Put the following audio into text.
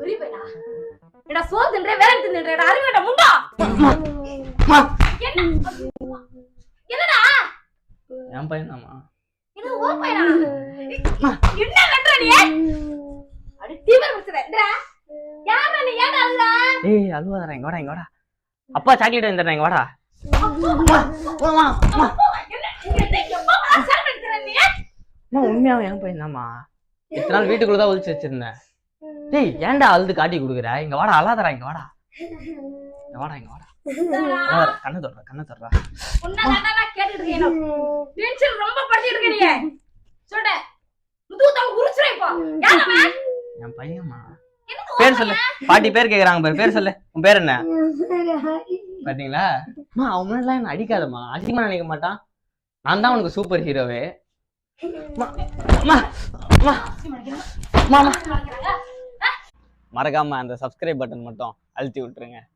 பெரிய பையனா எடா சோறு தின்றே வேற தின்றேடா அறிவேடா முண்டா என்னடா என் பையனாமா இது ஓ பையனா என்ன கட்டற நீ அடி தீவர் பிடிச்சறடா யாரா நீ ஏன் அழுற ஏய் அழுவாதடா இங்க வாடா அப்பா சாக்லேட் வாங்கி தரேன் இங்க வாடா அம்மா உண்மையாவே என் பையனாமா இத்தனை நாள் வீட்டுக்குள்ள தான் ஒளிச்சு வச்சிருந்தேன். டேய் ஏன்டா அழுது காட்டி கொடுக்குற? இங்க வாடா அழாதடா இங்க வாடா கண்ணை தொடறா உன்னதானடா கேட்டிட்டு இருக்கேன் டென்ஷன் ரொம்ப படுத்திட்டு இருக்க நீ சொல்டே முதுகுல உரிச்சுறே இப்போ யாரமா என் பையன்மா பேர் சொல்லு பாட்டி பேர் கேக்குறாங்க பேர் சொல்லு உன் பேர் என்ன பாத்தீங்களா அம்மா அவன் முன்னாடிலாம் என்ன அடிக்காதம்மா அதிகமா நினைக்க மாட்டான் நான் தான் உனக்கு சூப்பர் ஹீரோவே மறக்காம அந்த சப்ஸ்கிரைப் பட்டன் மட்டும் அழுத்தி விட்டுருங்க